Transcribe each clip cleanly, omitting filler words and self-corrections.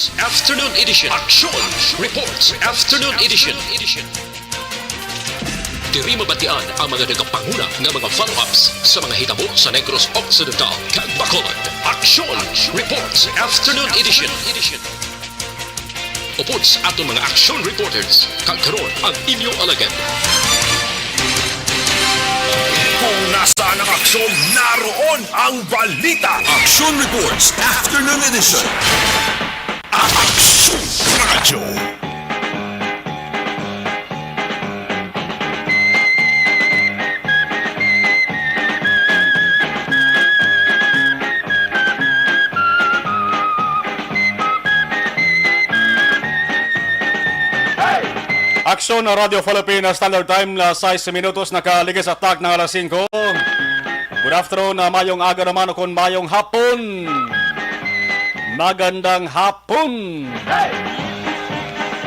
Reports Afternoon Edition. Action Reports Afternoon Edition. Diri mabatian ang mga nagapanguna ng mga follow-ups sa mga hitabo sa Negros Occidental, kag Bacolod. Action Reports Afternoon Edition. Upod sa atong mga action reporters, kag karon ang inyong alagad. Kung nasaan ang aksyon, naroon ang balita. Action Reports Afternoon Edition. Action Radio. Aksyon na Radio Philippines Standard Time na 6 minutos nakaligis atak ng alas 5. Good afternoon na mayong aga naman o kung mayong hapon. Magandang hapon.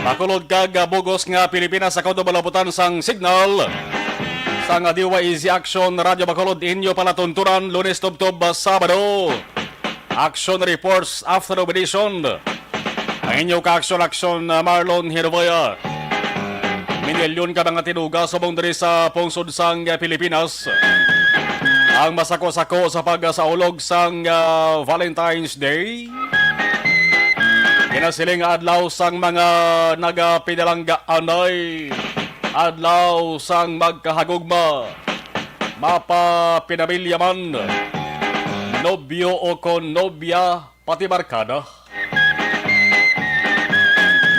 Makulod kag bugos nga Pilipinas sa kaudobalabutan sang signal. Sang adiwa Easy Action Radio Bacolod inyo palatunturan Lunes Tubtob Sabado. Action Reports Afternoon Edition. Ang inyo ka-action Marlon Hirvaya. Minilyon ka mga tinuga sa buong diri sa pungsod sang Pilipinas. Ang masako-sako sa pagsaulog sang Valentine's Day. Kinasiling adlaw sang mga nagapidalangga anay. Adlaw sang magkahagugma. Mapa pinabilya man. Nobyo o konobya pati barkada.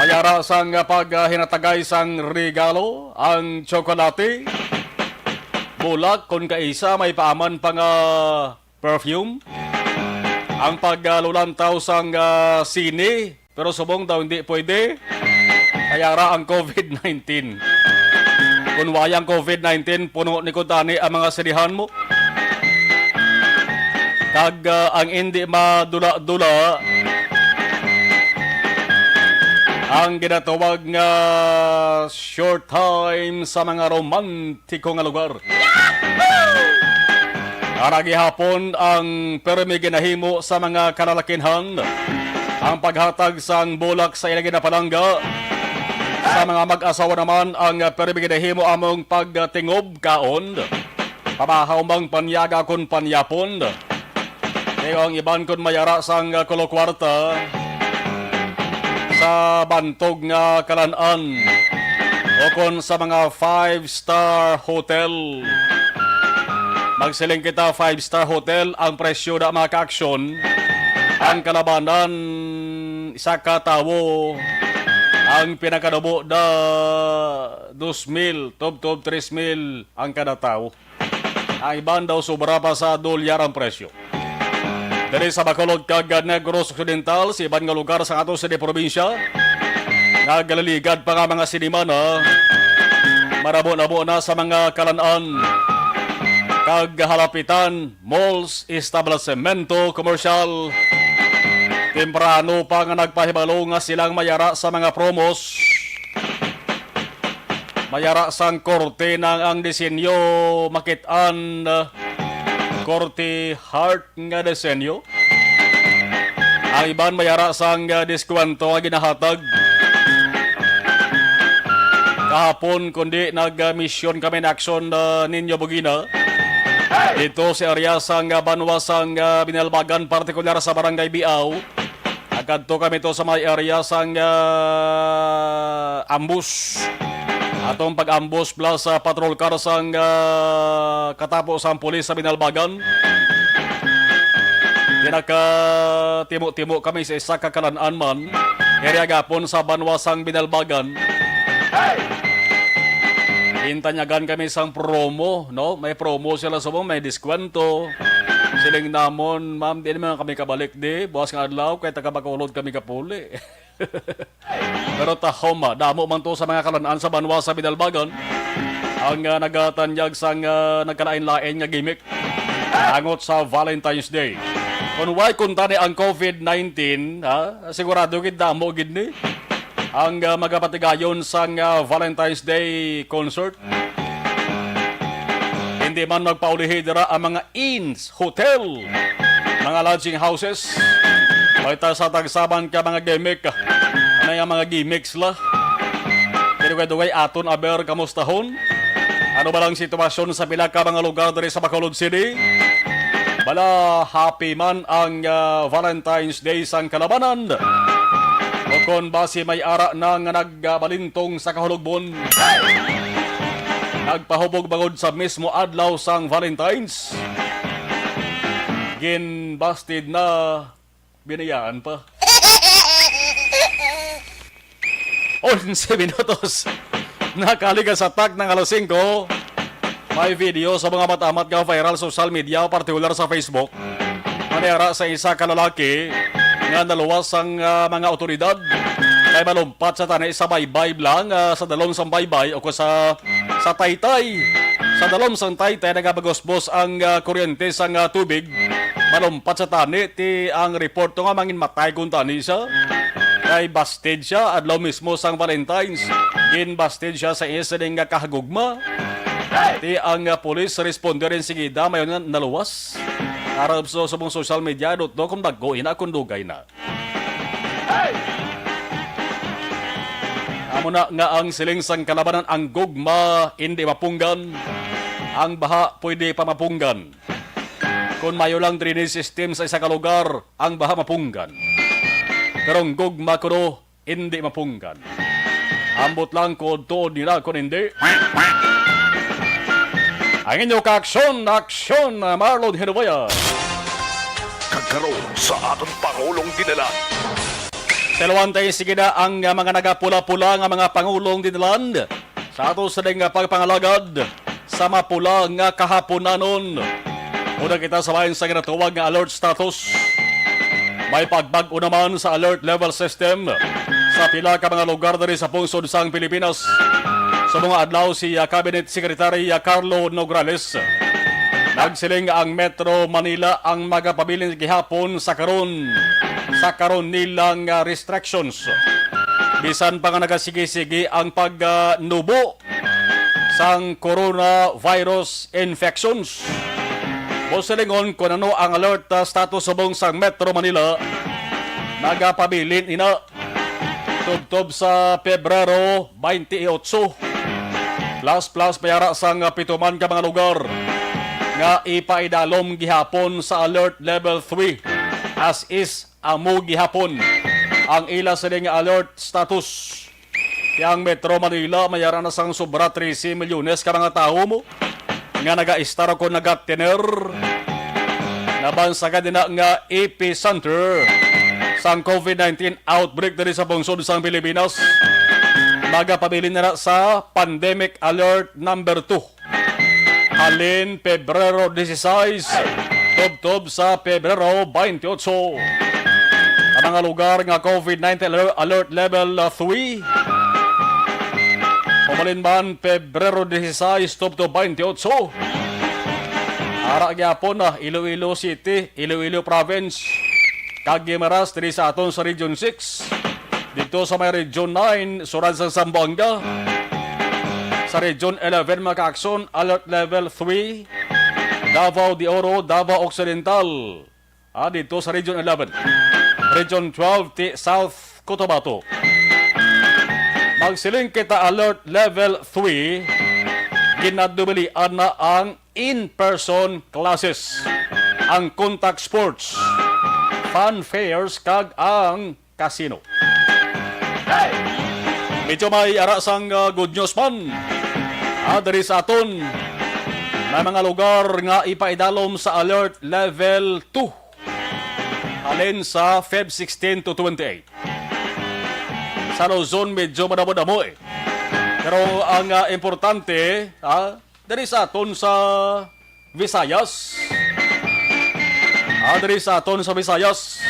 Mayara sang paghinatagay sang regalo, ang tsokolate, bulak kung kaisa may paaman pang perfume, ang paglulantaw sang sine, pero subong daw hindi pwede, mayara ang COVID-19. Kung wayang COVID-19, puno ni kutani ang mga sinihan mo. Kag ang hindi madula-dula, ang ginatawag nga short time sa mga romantiko nga lugar. Aragi hapon ang permi ginahimo sa mga kalalakinhan, ang paghatag sang bulak sa ilang ginapalangga. Sa mga mag-asawa naman ang permi ginahimo among pagtingob kaon, pabahaw mang panyaga kon panyapon. Kaya ang iban kon mayara sang kolokwarta sa bantog nga kalan-an o kon sa mga 5-star hotel. Magsiling kita 5-star hotel, ang presyo na mga ka-aksyon, ang kalabanan isa katawo, ang pinakadabo na 2,000, top 3,000 ang kada tao. Ang iban daw sobra pa sa $1 ang presyo. Dari sa Bacolod kag Negros Occidental, sa ibang nga lugar sa ato sa probinsya, nagalaligad pa nga mga sinimana, marabo-nabo na sa mga kalanaan, kag halapitan, malls, establishmento, komersyal. Temprano pa nga nagpahibalo nga silang mayara sa mga promos. Mayara sang korte ng ang disenyo makitaan, korte heart nga disenyo. Ang iban mayara sang diskwento nga ginahatag. Kahapon kundi nag-mission kami na aksyon ninyo Bugina. Ito si area sang banwa sang Binalbagan, partikular sa Barangay Biao. Agad to kami to sa may area sang ambush. Atong pag-ambush plus patrol car sang katapos ang pulis sa Binalbagan. Pinaka-timo-timo kami sa isa kakalanaan man. Area gapon sa banwa sang Binalbagan. Intanyagan kami sang promo, no? May promo sila sa may diskwento. Siling namon, ma'am, di naman kami kabalik di. Bukas nga adlaw, kaya taga-Bacolod kami kapuli. Pero tahoma, damo man to sa mga kalanaan sa banwa sa Binalbagan. Ang nagatanyag sang nagkalain-lain nga gimmick angot sa Valentine's Day. Kung why kuntani ang COVID-19, sigurado gid damo gid ni ang magapatigayon sang Valentine's Day concert. Hindi man magpaulihidra ang mga inns, hotel, mga lodging houses, May sa tagsaman ka mga gimmick. Ano yung mga gimmicks la? Pero kaya aton aber kamustahon? Ano ba lang sitwasyon sa pila ka mga lugar diri sa Bacolod City? Bala, happy man ang Valentine's Day sang kalabanan. O kon basi may ara na nga nagbalintong sa kahulugbon. Nagpahubog bangod sa mismo adlaw sang Valentine's. Ginbasted na binayaan pa. 11 minutos. Nakaliga sa tag ng alas 5. May video sa mga matamat nga viral social media, partikular sa Facebook. Manera sa isa ka lalaki nga naluwas ang mga otoridad. Kay malumpat sa tanay sa baybay lang, sa dalom sang baybay o sa taytay. Sa dalom sang taytay nagabagosbos ang kuryente sang tubig. Malumpat sa tani ti ang report nga mangin matay kung tani siya. Kay busted siya adlaw mismo sang Valentine's. Ginbasted siya sa isa ding kahagugma. Ti ang police responder rin sige mayon nga naluwas. Arab so sa mga social media do kung daggo ina kung dugay na. Amo na nga ang siling sang kalabanan ang gugma hindi mapunggan. Ang baha pwede pa mapunggan. Kung mayo lang drainage system sa isa ka lugar, ang baha mapunggan. Pero ang gugma kuno hindi mapunggan. Ambot lang ko tuod nila kung hindi. Ang inyo ka-aksyon, Marlon Hinuboya. Kagkaroon sa atong Pangulong dinala. Telawantay sige na ang mga nagapula-pula nga mga Pangulong dinalan sa ato sa ding pagpangalagad sa mapula nga kahaponanon. Una kita sabayin sa ginatuwag nga alert status. May pagbago naman sa alert level system sa pila ka mga lugar diri sa pungsod sang Pilipinas. Sa mga adlaw si Cabinet Secretary Carlo Nograles. Nagsiling ang Metro Manila ang magapabilin gihapon sa karon nilang restrictions. Bisan pa nga nagasige-sige ang pagnubo sang coronavirus infections. Posilingon kung ano ang alert status subong sa Metro Manila, nagapabilin ina tubtob sa Pebrero 28. Plus payara sang pituman ka mga lugar nga ipaidalom gihapon sa alert level 3 as is amo gihapon ang ila siling alert status. Yang Metro Manila mayara na sang sobra 13 milyones ka mga tao mo nga naga-istar ako naga-tener nabansaga din na nga epicenter sang COVID-19 outbreak diri sa bungsod sang Pilipinas. Magapabilin na sa Pandemic Alert number 2. Halin Pebrero 16, tubtob sa Pebrero 28. Ang mga lugar nga COVID-19 Alert Level 3. Pumalin man Pebrero 16, tubtob 28. Ara gyapon na Iloilo City, Iloilo Province, Caguimaras diri sa aton sa Region 6. Dito sa may Region 9, surad sa Zamboanga. Sa Region 11, Makaakson, Alert Level 3. Davao de Oro, Davao Occidental. Dito sa Region 11. Region 12, South Cotabato. Magsiling kita Alert Level 3. Ginadubilian na ang in-person classes. Ang contact sports. Fun fairs kag ang casino. Medyo may arasang good news man. Dari sa aton may mga lugar nga ipaidalom sa alert level 2. Alin sa Feb 16 to 28. Sa Luzon medyo madamo-damo eh. Pero ang importante, dari sa aton sa Visayas. Dari sa aton sa Visayas.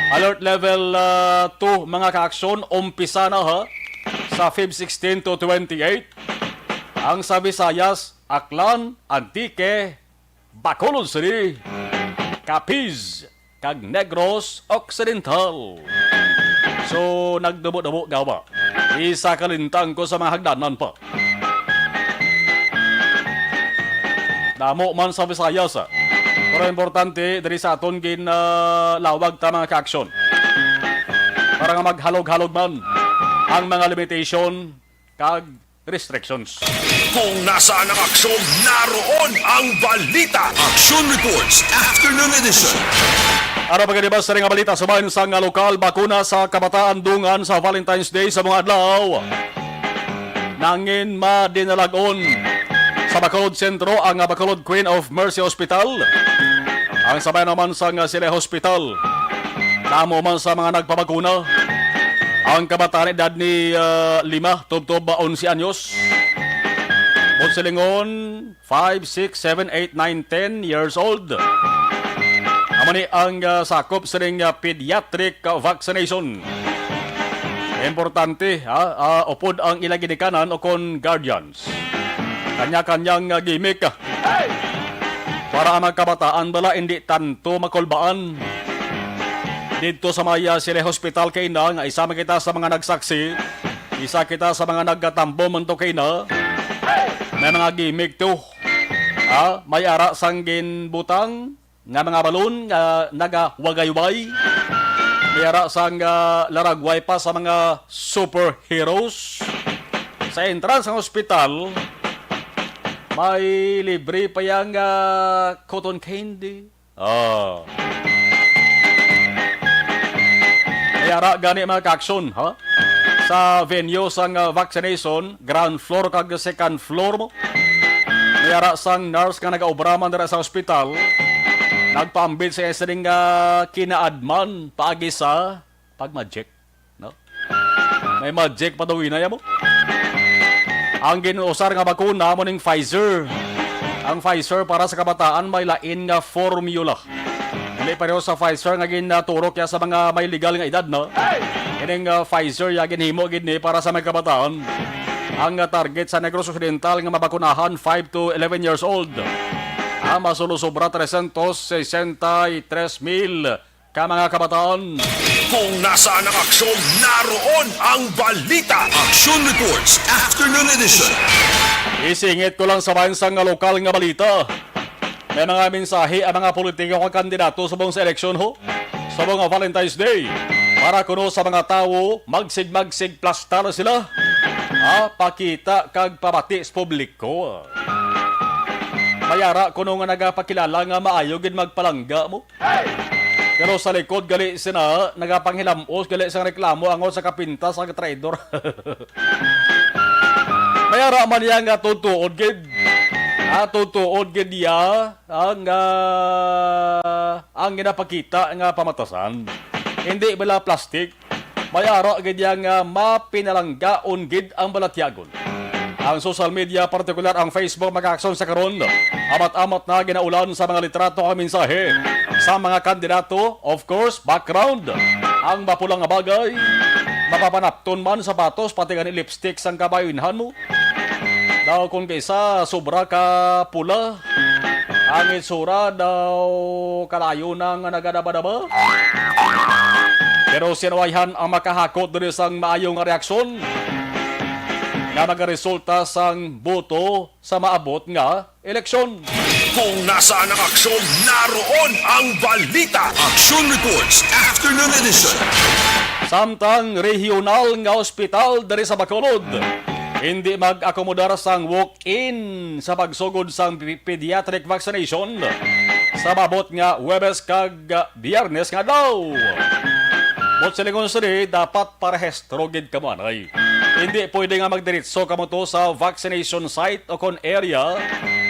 Alert level 2 mga kaaksyon, umpisa na sa Feb 16 to 28. Ang sa Visayas, Aklan, Antique, Bacolod City, Capiz, kag Negros Occidental. So, nagdabo-dabo gawa. Isa kalintang ko sa mga hagdanan pa. Damo man sa Visayas. Pero importante, diri sa aton lawag ta mga ka-aksyon. Para nga maghalog-halog man ang mga limitation kag restrictions. Kung nasaan ang aksyon, naroon ang balita. Action Reports Afternoon Edition. Ano pagkadibas sa nga balita sumayon sa nga lokal bakuna sa kabataan dungan sa Valentine's Day sa mga adlaw. Nangin madinalagon sa Bacolod Sentro ang Bacolod Queen of Mercy Hospital. Ang sabay naman sa nga Sile Hospital. Namo man sa mga nagpabakuna. Ang kabataan edad ni 5, tubtob 11 anyos. Silingon 5, 6, 7, 8, 9, 10 years old. Amani ang sakop sa ring pediatric vaccination. Importante, upod ang ilang ginikanan o kon guardians. Kanya-kanyang gimmick. Para ang mga kabataan bala hindi tanto makulbaan. Dito sa Maya Sile Hospital kay na, nga isama kita sa mga nagsaksi, isa kita sa mga nagkatambo man to kay na, may mga gimmick to. May ara sang ginbutang, nga mga balon, nga nagawagay-way, may ara sang laragway pa sa mga superheroes. Sa entrance ng hospital, may libre pa yung cotton candy. Yara gani mga ka-aksyon, sa venue sang vaccination, ground floor kag second floor mo. Yara sang nurse nga nag-aubraman dira sa ospital, nagpaambit sa isang kinaadman paagi sa pag-magic. No? May magic pa daw inaya mo. Ang ginuusar nga bakuna mo ning Pfizer. Ang Pfizer para sa kabataan may lain nga formula. Hindi pareho sa Pfizer nga ginaturok ya sa mga may legal nga edad, no? Ining Pfizer ya ginhimo gid ni para sa mga kabataan. Ang target sa Negros Occidental nga mabakunahan 5 to 11 years old. Masulusobra 363,000 ka mga kabataan. Kung nasaan ang aksyon, naroon ang balita. Action Reports Afternoon Edition. Isingit ko lang sa bansang lokal nga balita. May mga mensahe ang mga politiko o kandidato sa buong eleksyon sa buong Valentine's Day. Para kuno sa mga tao, magsig plastar sila. Pakita kag pabati sa publiko. Mayara kuno nga nagapakilala nga maayo gid magpalangga mo. Pero sa likod gali sina nagapanghilamos gali sang reklamo angon sa kapintas sa traidor. Mayara man yang nga tutuod gid. Tutuod gid ya ang ginapakita nga pamatasan. Hindi bala plastic. Mayara gid yang mapinalanggaon gid ang balatyagon. Ang social media, partikular ang Facebook, mag-aksyon sa karon. Amat-amat na ginaulan sa mga litrato o mensahe sa mga kandidato. Of course, background. Ang mapulang nga bagay. Mapapanapton man sapatos, pati gani lipstick sang kabayunhan mo. Daw kung kaysa sobra ka pula. Ang itsura daw kalayo nang nagadaba-daba. Pero sinawayhan ang makahakot diri sang maayong reaksyon na nagaresulta sang boto sa maabot nga eleksyon. Kung nasaan ang aksyon, naroon ang balita. Action Reports Afternoon Edition. Samtang regional nga ospital diri sa Bacolod hindi mag-akomodar sang walk-in sa pagsugod sang pediatric vaccination sa maabot nga Huwebes kag Biyernes nga daw. Bot silingon sini, dapat parehestro gid ka manay. Hindi pwede nga magdiritso ka mo to sa vaccination site o kon area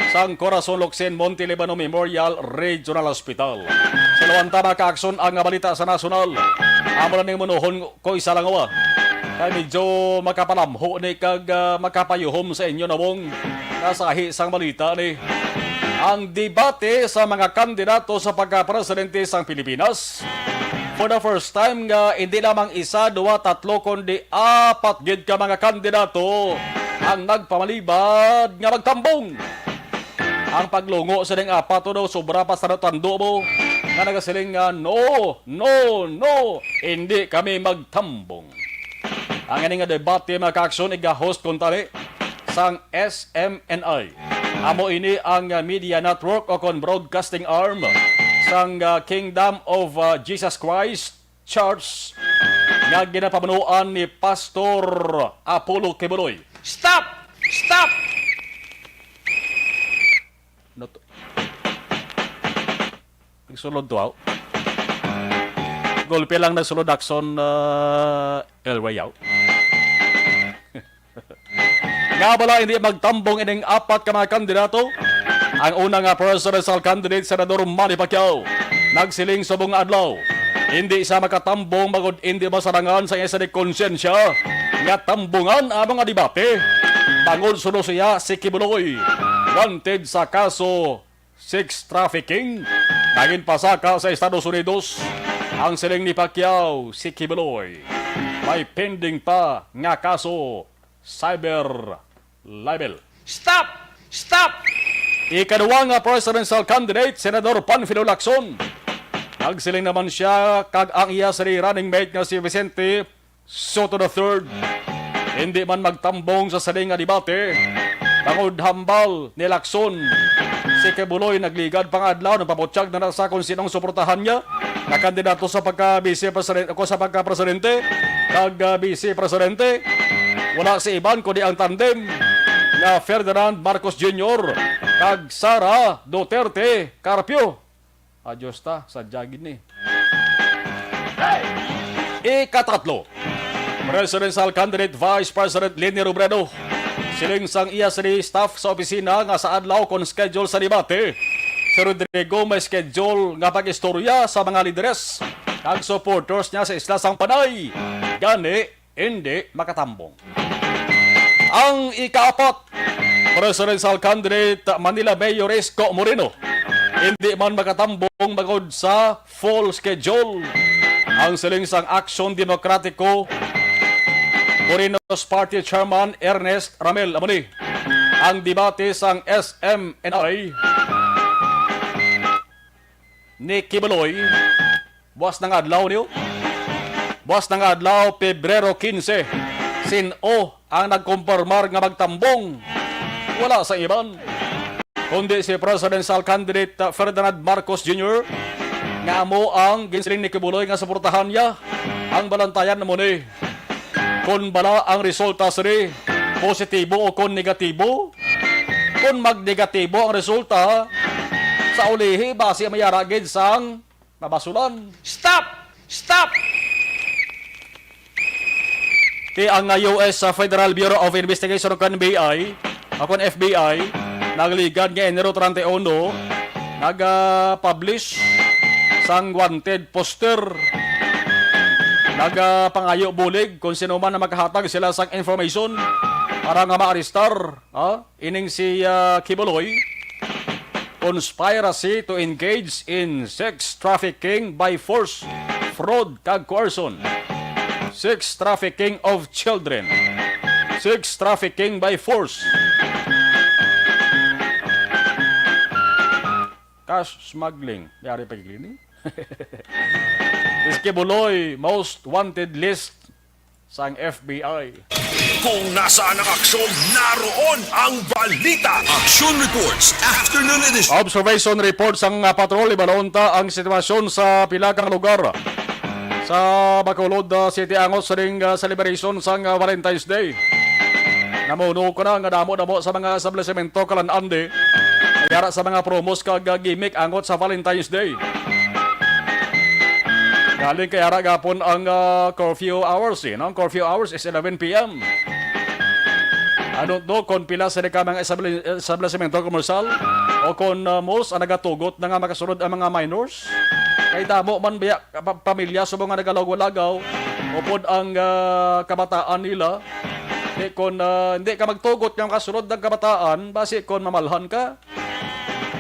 sang Corazon Locsin Monte Libano Memorial Regional Hospital. Silawanta na ka-aksyon ang balita sa nasyonal. Amo na ning munuhon ko isa lang awa. Kaya medyo makapalamho ni kag makapayuhom sa inyo na mong nasahi sang balita ni. Ang debate sa mga kandidato sa pagka-presidente sang Pilipinas. For the first time nga, hindi lamang 1, 2, 3, kundi 4 gid ka mga kandidato ang nagpamalibad nga magtambong. Ang paglungo sa ning 4 daw, sobra pa sa natando mo na nagasiling nga, no, hindi kami magtambong. Ang nga debate mga ka-aksyon, iga-host kong tali sang SMNI. Amo ini ang media network o kon broadcasting arm sang Kingdom of Jesus Christ Church nga ginapamunuan ni Pastor Apollo Kibuloy. Stop! Stop! Sulod to, aw. Golpe lang na sulod Akson El Rayaw. Nga bala hindi magtambong ining apat ka mga kandidato. Ang una nga presidential candidate, Senador Manny Pacquiao, nagsiling sa buong adlaw. Hindi siya makatambong magod hindi masarangan sa isa ni konsensya nga tambungan ang mga debate. Bangod suno siya si Kibuloy, wanted sa kaso sex trafficking. Naging pasaka sa Estados Unidos. Ang siling ni Pacquiao, si Kibuloy, may pending pa nga kaso cyber libel. Stop! Stop! Ikaduwa nga presidential candidate, Senador Panfilo Lacson. Nagsiling naman siya kag ang iya sa running mate nga si Vicente Soto III. Hindi man magtambong sa saling nga debate. Bangod hambal ni Lacson, si Kibuloy nagligad pangadlaw ng pabutyag na nasa kung sinong suportahan niya na kandidato sa pagka-vice-presidente o sa pagka-presidente kag vice-presidente. Wala si iban kundi ang tandem na Ferdinand Marcos Jr. kag Sara Duterte Carpio. Adios ta, sadyagin ni. Ikatatlo, presidential candidate Vice President Leni Robredo. Siling sang iya sa staff sa opisina nga sa adlaw kon schedule sa debate. Si Rodrigo may schedule nga pag-istorya sa mga lideres kag supporters niya sa Isla Sang Panay. Gani, hindi makatambong. Ang ikaapat, presidential candidate Manila Mayor Isko Moreno. Hindi man makatambong magod sa full schedule. Ang siling sang Aksyon Demokratiko Moreno's Party Chairman Ernest Ramel Amoni. Ang debate sang SMNI ni Kibuloy, buwas ng adlaw niyo. Buwas ng adlaw, Pebrero 15. Sin-o ang nagkumpirmar nga magtambong. Wala sa iban kundi si presidential candidate Ferdinand Marcos Jr. nga amo ang ginsiling ni Kibuloy nga suportahan niya. Ang balantayan na muna kung bala ang resulta siri positibo o kung negatibo. Kung mag-negatibo ang resulta, sa ulihi base mayaragid sang mabasulan. Stop! Stop! Ang US Federal Bureau of Investigation o NBI, akon FBI, nagligad nga Enero 31, nag-publish sang wanted poster. Nagpangayo bulig kung sino man na maghahatag sila sang information para nga ma-arestar. Ining si Kibuloy, conspiracy to engage in sex trafficking by force, fraud kag coercion, sex trafficking of children, sex trafficking by force, cash smuggling. Yari pa gini. Kibuloy most wanted list sang FBI. Kung nasaan ang aksyon, naroon ang balita. Action Reports Afternoon Edition. Observation report sang patrol ibalonta ang sitwasyon sa pila kang lugar sa Bacolod City angot sa ring celebration sang Valentine's Day. Namuno ko na nga damo sa mga establishmento kalan-ande ayara sa mga promos kag gimmick angot sa Valentine's Day. Galing kay ara gapon ang curfew hours. Ang curfew hours is 11 p.m. I don't know kung pila sa mga establishmento komersal o kung malls ang nagatugot na nga makasunod ang mga minors. Kay damo man biya pamilya sa mga nagalagaw-lagaw o pod ang kabataan nila. Kung hindi ka magtugot ng kasunod ng kabataan, basi kung mamalhan ka,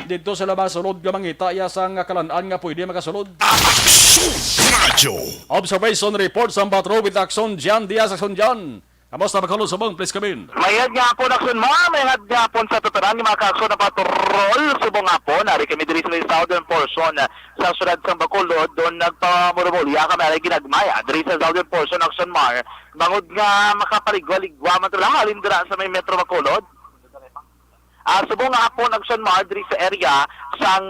dito sila masunod ka mangita yasang kalanaan nga pwede makasunod. Action Radio. Observation report sa Batro with Action Jan Diaz. Action Jan. Kamusta Bacolod Subong? Please come in. Mayad nga po Action mayad nga po sa tuturan ni mga kaakson na patrol subong nga po. Nari kami diri sa southern portion sa syudad sa Bacolod. Doon nagpamurumulya kami ay ginagmaya. Diri sa southern portion Action Mar. Bangod nga makapaligwa-ligwa man talaga halindra sa may Metro Bacolod. subong nga hapon action Madrid sa area sang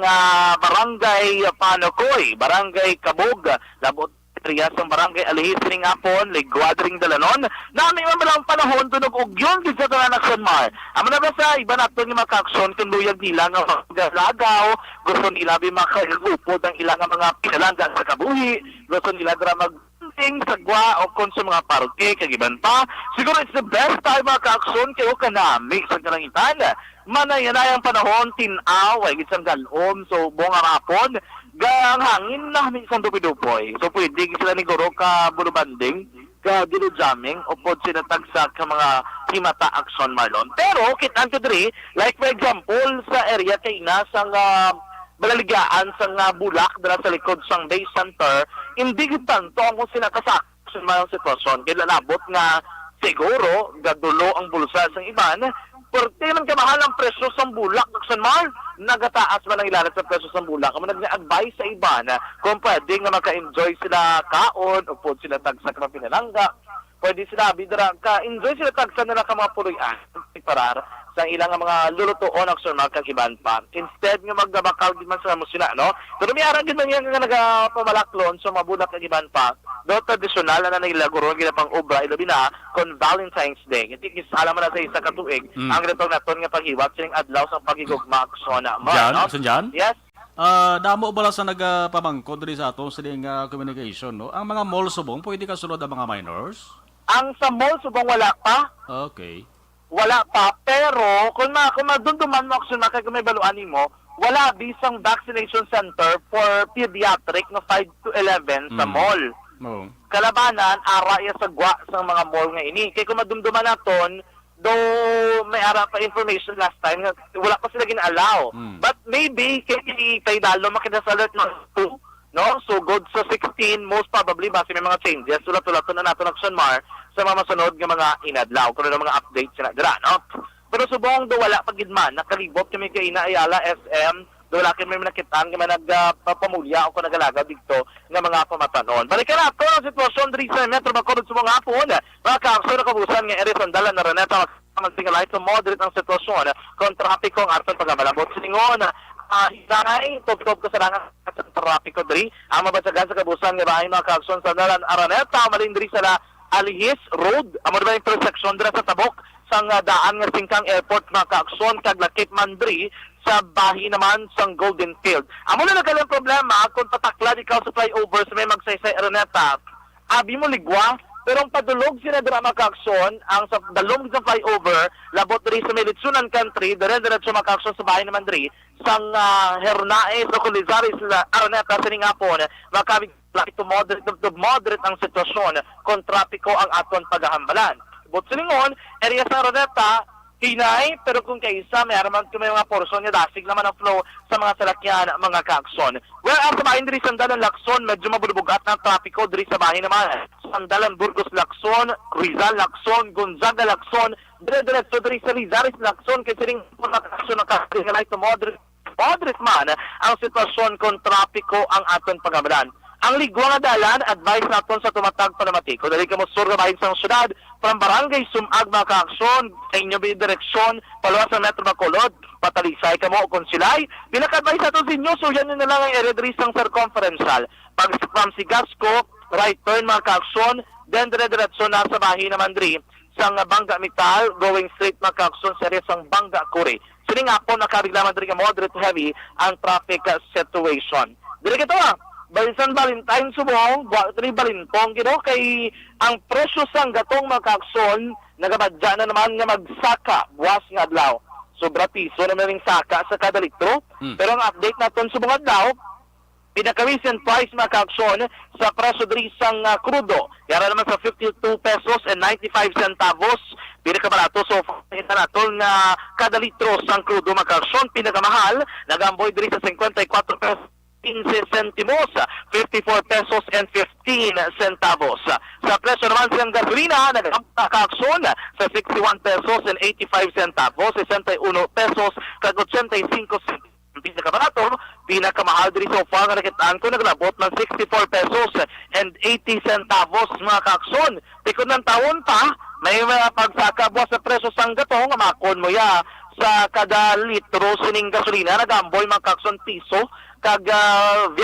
barangay Panokoy, barangay Kabog, labot Trias ng barangay Alihis ring hapon, Ligwadring Dalanon, namin mamalang panahon tunog og yun gid sa tanan action Mar. Amo na ba sa iba nato nga maka-action kung luyag nila nga magalagaw, gusto nila bi makaupod ang ilang mga pinalangga sa kabuhi, gusto nila dra mag sagwa o kung sa mga parke kagiban pa. Siguro it's the best time maka-action kayo kanami sa kalangitan. Manayanayang panahon, tinaw, ay gitsang galom, so buong hapon, gang hangin na minsan dupi-dupoy. So pwede sila ni Goro ka bulubanding, ka jamming o pod sila tagsak ka mga himata action Marlon. Pero kitaan ko diri, like for example, sa area kay na sang balaligaan sang bulak dala sa likod sang base center, hindi gid tanto ang sinakasak sa mga sitwasyon. Kaya lalabot nga siguro gadulo ang bulsa sang iban, porque man kamahal ang presyo sang bulak Action Mar, nagataas man ang ilalat sa presyo sang bulak. Amo nag-advise sa iba na kung pwede nga maka-enjoy sila kaon o pod sila tagsa ka pinalangga, pwede sila bidra ka enjoy sila tagsa nila ka mga puloy-an parar sa ilang mga lulutuon Action Mar kagiban pa. Instead nga magbabakaw gid man sa mo sila, no? Pero may ara gid man yang nga nagapamalaklon sa mga bulak kagiban pa. Do tradisyonal na nilaguro gid pang obra ilabi na kon Valentine's Day. Iti kisala man na sa isa ka tuig ang retong naton nga paghiwat sining adlaw sa paghigugma Action Mar, Jan, no? Action Jan? Yes. Damo bala sa nagpamangkod diri sa ato sa communication, no? Ang mga mall subong pwede ka sulod ang mga minors? Ang sa mall subong wala pa. Okay. Wala pa, pero kung madunduman mo Action Mar kay may baluan nimo, wala bisang vaccination center for pediatric na 5 to 11 sa mall. No. Kalabanan ara ya sagwa sa mga mall nga ini. Kay kung madumduman naton, do may ara pa information last time nga wala pa sila gina-allow. But maybe kay dalo makita sa alert no 2, no? So good sa 16 most probably base may mga changes sulat-ulaton na naton Action Mar sa mga masunod nga mga inadlaw kuno mga updates sila dira, no? Pero subong do wala pagidman nakalibot kami kay ina Ayala SM do wala kami nakitang nga nagpapamulya o kung nagalagaw dito nga mga pamatanon. Balikan nato ang sitwasyon diri sa Metro Bacolod subong hapon. Mga kaakso na kabusan nga eri sandalan na Renata magsingalay sa moderate ang sitwasyon kung trapiko ang arton pagamalabot siningon. Hinay, top-top kasarangan sa trapiko diri. Ang mabatsagan sa kabusan nga bahay mga kaakso sa sandalan Araneta malin diri sa Alihis Road, amo ba intersection dira sa Tabok sang daan nga Singkang Airport mga kaaksyon kag Lakip Mandri sa bahi naman sang Golden Field. Amo na nagkalang problema kung patakla ikaw sa flyover sa may magsaysay Araneta. Abi mo ligwa, pero ang padulog sila dira mga kaaksyon ang sa dalong sa flyover labot diri sa Militsunan Country dire-diretso mga kaaksyon sa bahi naman diri sang Hernae sa Culizaris Araneta sining hapon makabig to moderate ang sitwasyon kung trapiko ang aton paghahambalan. But silingon, area sa Araneta, hinay, pero kung kaisa, may araman kami mga porsyon nga dasig naman ang flow sa mga salakyan, mga kaakson. Well, ang sabahin diri Sandalan Lacson, medyo mabulubugat ng trapiko diri sa bahay naman. Sandalan Burgos Lacson, Rizal Lacson, Gonzaga Lacson, dire-diretso diri sa Rizaris Lacson, kasi rin mga kaakson ng kakalay to moderate man ang sitwasyon kung trapiko ang aton paghahambalan. Ang ligwa nga dalan, advice naton sa tumatag panamatiko. Dali ka mo sur bahin sang syudad, from barangay Sumag mga kaaksyon, sa inyo direksyon, paluwas sa Metro Bacolod, patalisay ka mo kung silay. Pinaka-advice naton sa inyo, so yan na lang ang eredris sang circumferential. Pag from Sigasco, right turn mga kaaksyon, then dire-diretso na sa bahin naman diri, sang Bangga Mital, going straight mga kaaksyon, series sang Bangga Kuri. Sining nga po nakabiglaman diri ka moderate to heavy ang traffic situation. Dili ka Balisan Valentine subong, tri balintong gino kay ang presyo sang gatong mga kaakson nagabadya na naman nga magsaka buwas nga adlaw. Sobra piso na ring saka sa kada litro. Pero ang update naton subong adlaw, pinaka-recent price mga kaakson sa presyo diri sang krudo. Yara naman sa 52 pesos and 95 centavos. Pinakabarato so ita naton nga kada litro sang krudo mga kaakson. Pinakamahal nagamboy diri sa 54 pesos 15 centimos, 54 pesos and 15 centavos. Sa presyo naman sa gasolina, nagkakaakson sa 61 pesos and 85 centavos, 61 pesos kag 85 centavos. Pinakabarato, Pinakamahal diri so far nga nakitaan ko naglabot ng 64 pesos and 80 centavos mga kaakson. Pikon ng taon pa, may mga pagsaka buwas sa presyo sang gatong makon mo ya sa kada litro sining gasolina nagamboy mga kaakson piso kag 20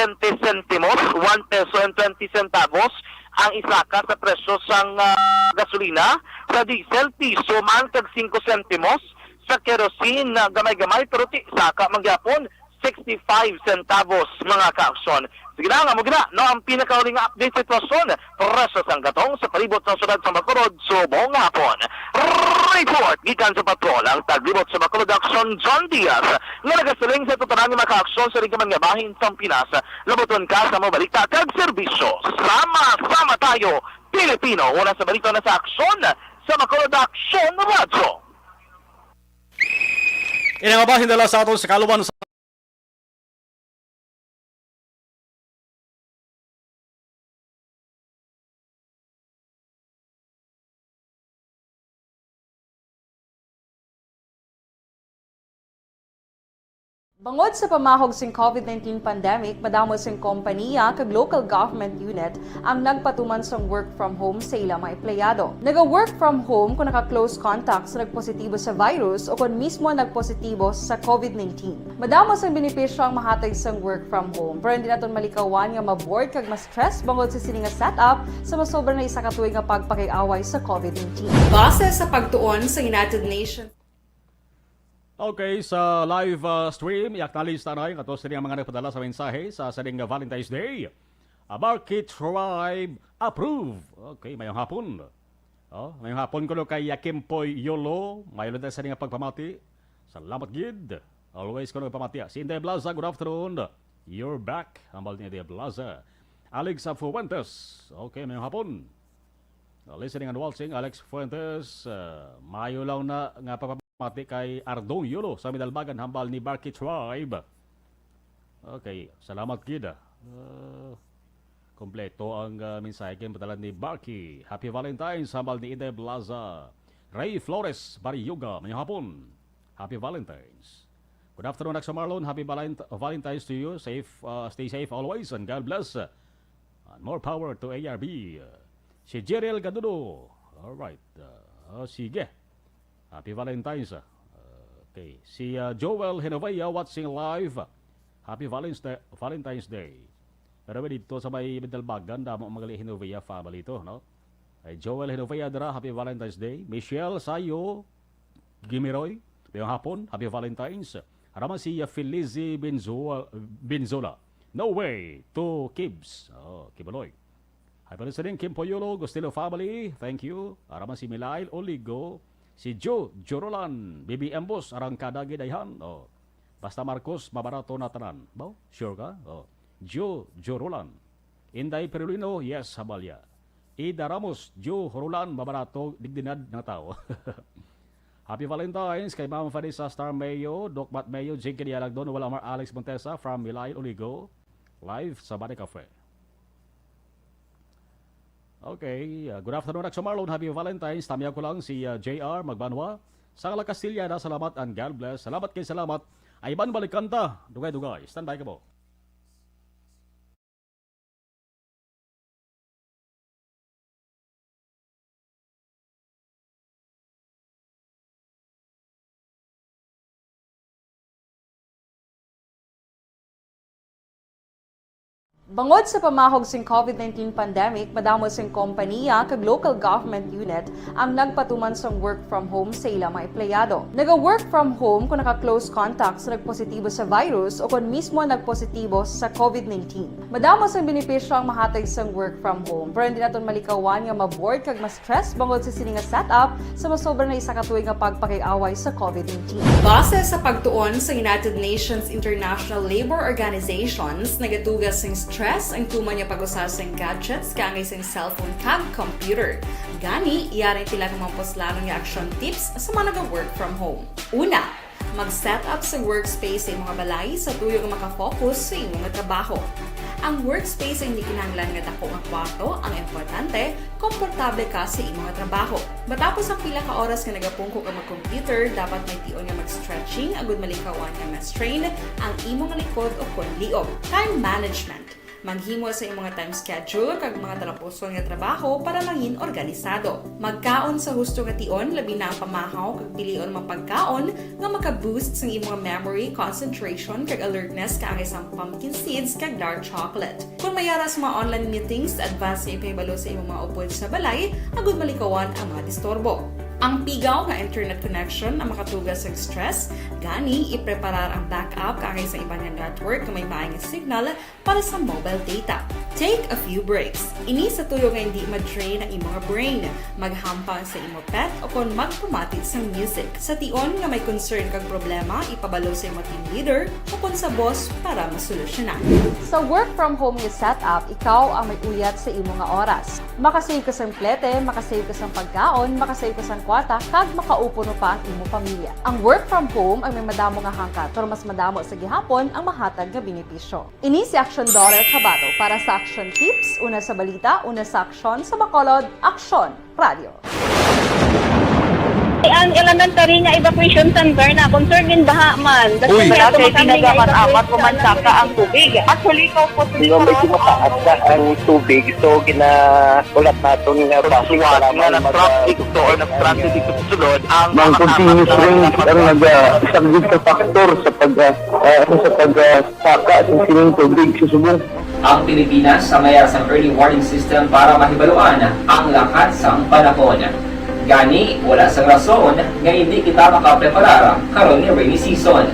centimos, 1 peso and 20 centavos ang isaka sa presyo sang gasolina. Sa diesel piso man kag 5 centimos, sa kerosene gamay-gamay pero ti saka magyapon 65 centavos mga kaakson. Sige na nga mo gina, no, ang pinakauling update sitwasyon presyo sang gatong sa palibot ng syudad sa Bacolod, subong hapon. Report gikan sa patrol ang taglibot sa Bacolod Action John Diaz nga nagasiling sa tutunan ni mga kaakson sa ringgaman nga bahin sa Pinas. Laboton ka sa mga balita kag serbisyo. Sama-sama tayo, Pilipino. Una sa balita na sa aksyon sa Bacolod Action Radio. Inangabahin nila sa aton sa kaluban sa Bangod sa pamahog sing COVID-19 pandemic, madamo sing kompanya kag local government unit ang nagpatuman sang work from home sa ilang mga empleyado. Naga-work from home kung naka-close contacts na nagpositibo sa virus o kung mismo nagpositibo sa COVID-19. Madamo sang benepisyo ang mahatag sang work from home, pero hindi naton malikawan nga ma-bored kag ma-stress bangod sa sini nga setup sa masobra na isa ka tuig nga pagpakiaway sa COVID-19. Base sa pagtuon sa United Nations Okay, sa live stream, i-acknowledge tanay kato sa mga nagpadala sa mensahe sa saling Valentine's Day. Market Tribe approve. Okay, mayong hapon. Mayong hapon ko kay Yakimpoy Yolo. Mayroon tayo sa nga pagpamati. Salamat gid. Always ko pamati. Si Inday Blaza, good afternoon. You're back. Ambal ni Inday Blaza. Alex Fuentes. Okay, mayong hapon. Listening and watching, Alex Fuentes. Mayo lang na nga pamati kay Ardong Yolo sa Midalbagan hambal ni Barky Tribe. Okay, salamat gid. Kompleto ang mensahe kay padalan ni Barky. Happy Valentine's hambal ni Inday Blaza. Ray Flores Bariyuga, mayong hapon. Happy Valentine's. Good afternoon, Axel Marlon. Happy Valentine's to you. Stay safe always and God bless. And more power to ARB. Si Jeriel Gadudo. Alright. Sige. Happy Valentine's. Okay. Si Joel Hinovaya watching live. Happy Valentine's Day. Pero dito sa may Midalbagan, damo mga Hinovaya family ito, no? Ay Joel Hinovaya dara, Happy Valentine's Day. Michelle Sayo Gimiroy, ngayong hapon, Happy Valentine's. Haraman si Felizi Benzola. No way to Kibs. Kibaloy. Happy Valentine's Day, Kim Poyolo, Gustilo family. Thank you. Haraman si Milail Oligo. Si Joe Jorolan, Bibi Embos, Arangkada Gidayhan. Basta Marcos, mabarato na tanan. Sure ka? Joe Jorolan. Inday Perulino, yes, Habalya. Ida Ramos, Joe Jorolan, mabarato, digdinad ng tao. Happy Valentine's kay Ma'am Vanessa Star Mayo, Doc Matt Mayo, Jake Dialagdon, Wala Mar Alex Montesa from Milail Oligo, live sa Bani Cafe. Okay, good afternoon, Axel Marlon. Happy Valentine's. Tamiya ko lang si JR Magbanwa. Sa Castilla, salamat and God bless. Salamat kay salamat. Ayban balikanta. Dugay-dugay. Stand by ka po. Bangod sa pamahog sing COVID-19 pandemic, madamo sing kompanya kag local government unit ang nagpatuman sang work from home sa ilang mga empleyado. Naga-work from home kung naka-close contacts na nagpositibo sa virus o kung mismo nagpositibo sa COVID-19. Madamo sang benepisyo ang mahatag sang work from home, pero hindi naton malikawan nga ma-bored kag ma-stress bangod sa sini nga setup sa masobra na isa ka tuig nga pagpakiaway sa COVID-19. Base sa pagtuon sa United Nations International Labour Organizations, nagatugas sing stress ang tuman niya pag-usas ng gadgets kangay sa cellphone kag computer. Gani, iyaring tila ng mga poslanong yung action tips sa mga nag-work from home. Una, mag-set up sa workspace sa mga balay sa tuyo nga makafocus sa inyong trabaho. Ang workspace ay hindi kinahanglan nga dako nga kwarto, ang importante, komportable ka sa imong nga trabaho. Matapos ang pila ka oras nga nagapungko ka mag-computer, dapat may tion nga mag-stretching agud malikawan nga ma-strain ang imong likod o kon liog. Time management. Maghimo sa imong time schedule kag mga tarapuson nga trabaho para mangin organisado. Magkaon sa husto nga tion, labi na ang pamahaw kag pilion mga pagkaon nga maka-boost sa imong memory, concentration kag alertness kaangay sang pumpkin seeds kag dark chocolate. Kung mayara sa mga online meetings, advance nga ipahibalo sa imong mga upod sa balay, agud malikawan ang mga disturbo. Ang pigaw nga internet connection ang makatugas sa stress, gani ipreparar ang backup kaangay sa ibang nga network nga may maayong signal para sa mobile data. Take a few breaks. Ini sa tuyo nga hindi ma-drain ang imong brain, maghampang sa imong pet o kon magpumatid sa music. Sa tion nga may concern kag problema, ipabalo sa imong team leader o kon sa boss para masolusyonan. Sa work from home nga setup, ikaw ang may uyat sa imong nga oras. Makasave ka sa plete, makasave ka sa pagkaon, makasave ka sa kwata, kag makaupo no pa ang imong pamilya. Ang work from home ay may madamo nga hangkat, pero mas madamo sa gihapon ang mahatag nga benepisyo. Ini si Action Daughter Kabato para sa Action Tips, una sa balita, una sa aksyon, sa Bacolod, Aksyon Radio. Ang elementary nga evacuation center na concern din baha man. Uy, kaya kasi tumakami nga amat pumansaka ang tubig. Actually, ikaw po Hindi mo medyo mataas na ang tubig. So, ginaulat natin nga traffic para nga ng traffic to or nag-traffic dito sa sulod ang Mang continuous rain ang nag-isang sa factor sa pagsaka at sining tubig sa subong. Ang Pilipinas sa mayroon sa early warning system para mahibaluan ang lakas sa panahon. Gani, wala sa rason nga hindi kita makapreparar karon ni rainy season.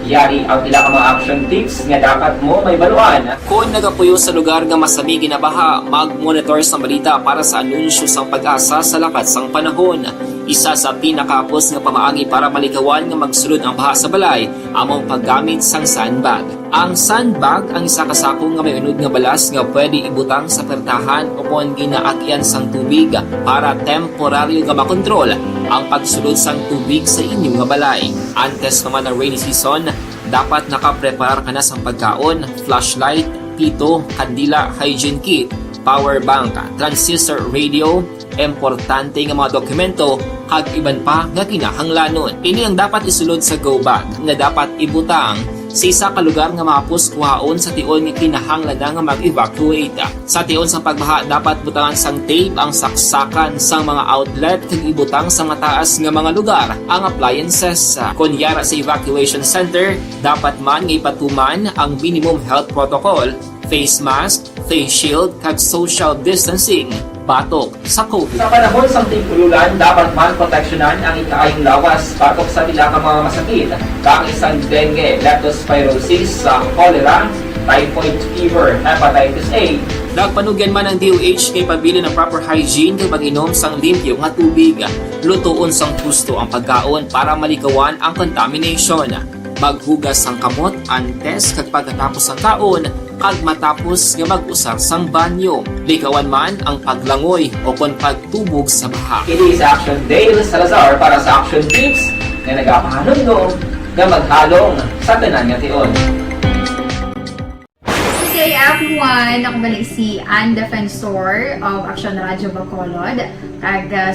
Yari ang pila ka mga action tips nga dapat mo may baluan. Kung nagapuyo sa lugar nga masabi ginabaha, mag-monitor sa balita para sa anunsyo sang pag-asa sa lakat sang panahon. Isa sa pinakapos nga pamaagi para malikawan nga magsulod ang baha sa balay, among paggamit sang sandbag. Ang sandbag ang isa ka sako nga may unod nga balas nga pwede ibutang sa pertahan o kung ginaagyan sang tubig para temporaryo nga makontrol ang pagsulod sang tubig sa inyong nga balay. Antes naman ng rainy season, dapat nakapreparar ka na sang pagkaon, flashlight, pito, kandila, hygiene kit, power bank, transistor radio, importante nga mga dokumento, kag iban pa nga kinahanglanon. Ini ang dapat isulod sa go bag nga dapat ibutang sa isa ka lugar nga mapus kuhaon sa tion nga kinahanglan nga mag-evacuate. Sa tion sa pagbaha, dapat butangan sang tape ang saksakan sang mga outlet kag ibutang sa mataas nga mga lugar ang appliances. Kunyara sa evacuation center, dapat man nga ipatuman ang minimum health protocol, face mask, face shield, kag social distancing. Batok sa COVID. Sa panahon sa tigululan, dapat man proteksyonan ang ikaayong lawas batok sa pila ka mga masakit, kang isang dengue, leptospirosis, cholera, typhoid fever, hepatitis A. Nagpanugyan man ang DOH kay pabili ng proper hygiene kay pag-inom sang limpyo nga tubig. Lutuon sang gusto ang pagkaon para malikawan ang contamination. Maghugas sang kamot antes kag pagkatapos ang kaon, kag matapos nga mag-usar sang banyo. Likawan man ang paglangoy o kon pagtubog sa baha. Kini sa Action Dale Salazar para sa Action Tips nga nagapahanundong nga maghalong sa tanan nga tion. Good day everyone! Ako balik si Ann Defensor of Action Radio Bacolod.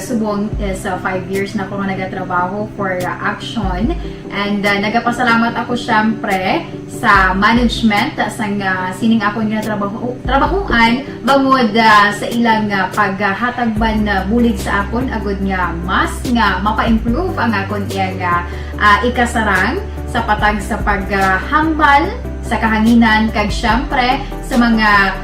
Subong is 5 years na ako nga nagatrabaho for Action. And nagapasalamat ako syempre sa management sang sining ako nga trabahuan bangod sa ilang paghatagban na bulig sa akon agud nga mas nga mapa-improve ang akon iyang ikasarang sa patag sa paghambal sa kahanginan kag syempre sa mga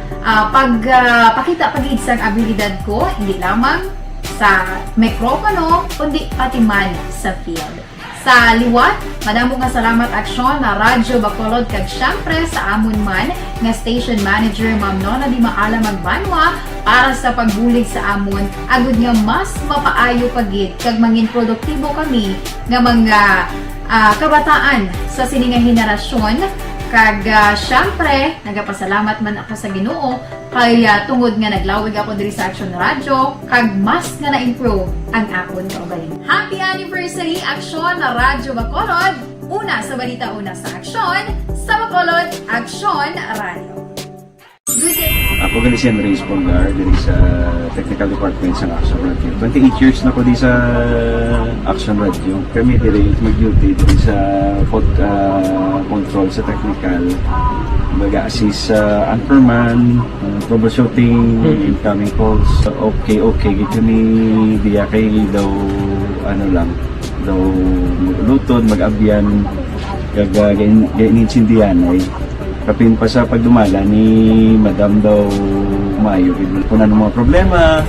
pagpakita pagid sang abilidad ko hindi lamang sa mikropono kundi pati man sa field. Sa liwat, madamo nga salamat Aksyon na Radyo Bacolod kag syempre sa amon man nga station manager Ma'am Nona Di Maala Magbanwa para sa pagbulig sa amon agud nga mas mapaayo pagid kag mangin produktibo kami nga mga kabataan sa sining nga henerasyon. Kag syempre, nagapasalamat man ako sa Ginoo kay tungod nga naglawig ako diri sa Action Radio kag mas nga na-improve ang akon kaugalingon. Happy anniversary Action na Radyo Bacolod! Una sa balita, una sa Aksyon, sa Bacolod, Action Radio. Ako gali si Andres Polgar dari sa Technical Department sa Action Radio. 28 years na ko di sa Action Radio. Kami diri mag-duty diri sa control sa technical. Mag-assist sa anchorman, troubleshooting, incoming calls. Okay, gitu ni diya kay daw daw maglutod, mag-abyan, ganinsindihan ay kapin pa sa pagdumala ni Madam daw Mayo kung ano mga problema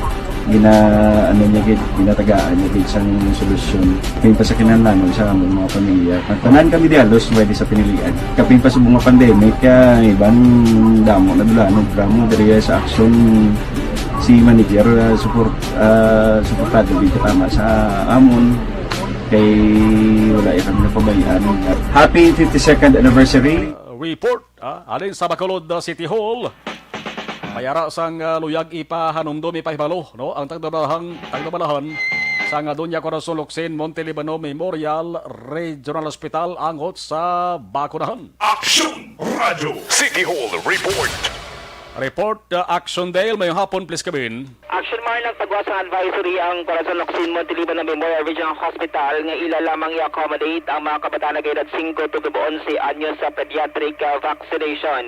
ginatagaan niya isang solusyon kapin pa sa kinahanglan sa among mga pamilya tanan kami di halos pwede sa pinilian kapin pa sa mga pandemic ibang damo na dulanog dramo diri sa action si manager suportado dito tama sa amon kay wala kami napabayaan. Happy 52nd anniversary. Report alin sa Bacolod City Hall. Mayara sang luyag ipahanumdom ipahibalo no ang tagdabalahan sang Doña Corazon Locsin Montelibano Memorial Regional Hospital angot sa bakunahan. Action Radio City Hall Report. Report Action Dale may hapon please kabin. Action Mar nagpagawa sa advisory ang Corazon Locsin Montelibano Memorial Regional Hospital nga ila lamang i-accommodate ang mga kabataan na edad 5 to 11 anyos sa pediatric vaccination.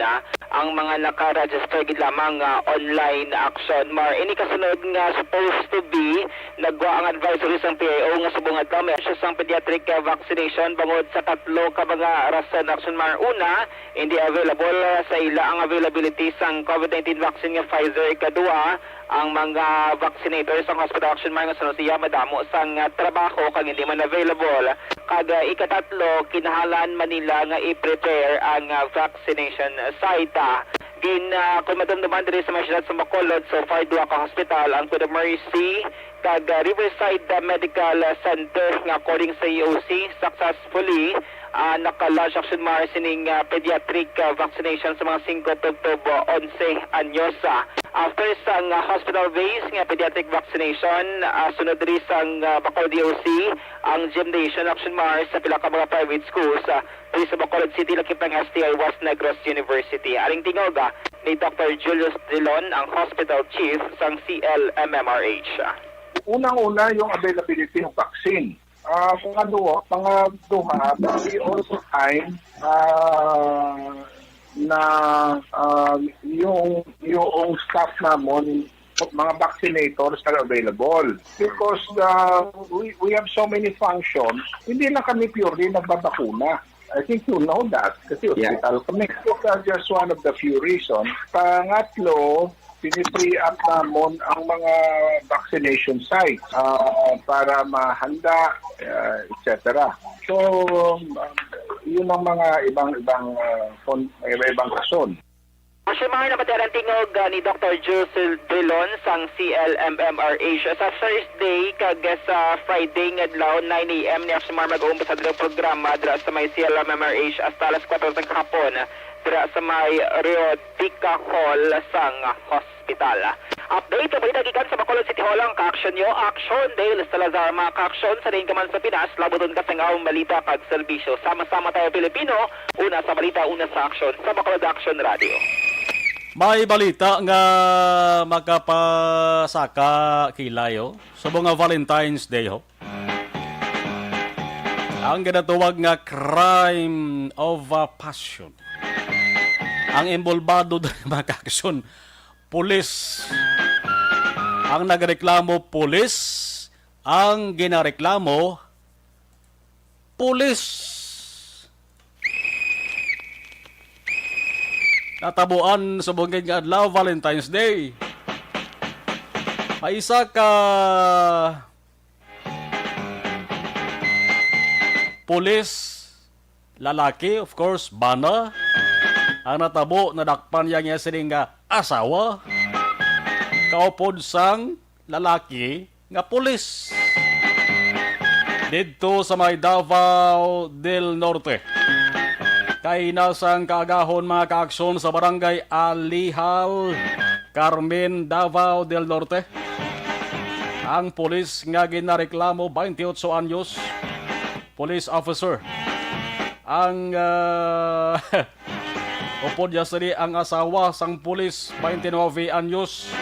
Ang mga naka-register gid lamang online Action Mar. Ini kasunod nga supposed to be nagwa ang advisory sa PAO nga subong adlaw may sa pediatric vaccination bangod sa tatlo ka mga rason. Action Mar una, hindi available sa ila ang availability sang COVID-19 vaccine nga Pfizer. Kadua, ang mga vaccinators ang hospital Action Mar nga sunod siya madamo sang trabaho kag hindi man available. Kag ikatatlo, kinahalan Manila nga i-prepare ang vaccination site. Kung madamdaman diri sa mga syudad sa Bacolod, so far duha ka hospital ang Kuda Mercy kag Riverside Medical Center nga according sa EOC successfully naka-launch Action Mar sining pediatric vaccination sa mga 5 to 11 anyos. After sang hospital base nga pediatric vaccination, sunod rin sang Bacolod DOC ang gymnasium Action Mar sa pila ka mga private schools diri sa Bacolod City lakipang STI West Negros University. Aring tingog ni Dr. Julius Dillon, ang hospital chief sang CLMMRH. Unang-una yung availability ng vaccine. Pangalawa, we also time na yung staff namon mga vaccinators na available because we have so many functions, hindi lang kami purely nagbabakuna. I think you know that kasi hospital kami. Just one of the few reasons. Pangatlo, pinipre up namon ang mga vaccination sites para mahanda, etc. So, yun ang mga ibang rason. Asya mga napatirang tingog ni Dr. Jules Dillon sang CLMMRH sa Thursday kag sa Friday ngadlaw 9 AM ni Asya mag-uumpisa sa programa dira sa may CLMMRH hasta alas 4 sa hapon dira sa may Rio Tica Hall sang hospital. Update sa balita gikan sa Bacolod City Hall ang ka-action nyo. Action Dale Salazar, mga ka-action sa rin ka man sa Pinas, labuton ka sa ngawang balita kag serbisyo. Sama-sama tayo Pilipino, una sa balita, una sa action sa Bacolod Action Radio. May balita nga magkapasaka kilayo sa mga Valentine's Day ho. Ang ginatuwag nga crime of passion. Ang involvado doon mga ka-action, pulis. Ang nagreklamo, pulis. Ang ginareklamo, pulis. Natabuan sa bungin nga adlaw, Valentine's Day. May isa ka pulis, lalaki, of course, bana. Ang natabo, nadakpan niya sining nga asawa. Kaupod sang lalaki nga pulis. Dito sa may Davao del Norte. Kay nasang kaagahon mga kaaksyon sa barangay Alihal, Carmen, Davao del Norte. Ang pulis nga ginareklamo, 28 anyos, police officer. Ang Upod ya sari ang asawa sang pulis 29 anyos.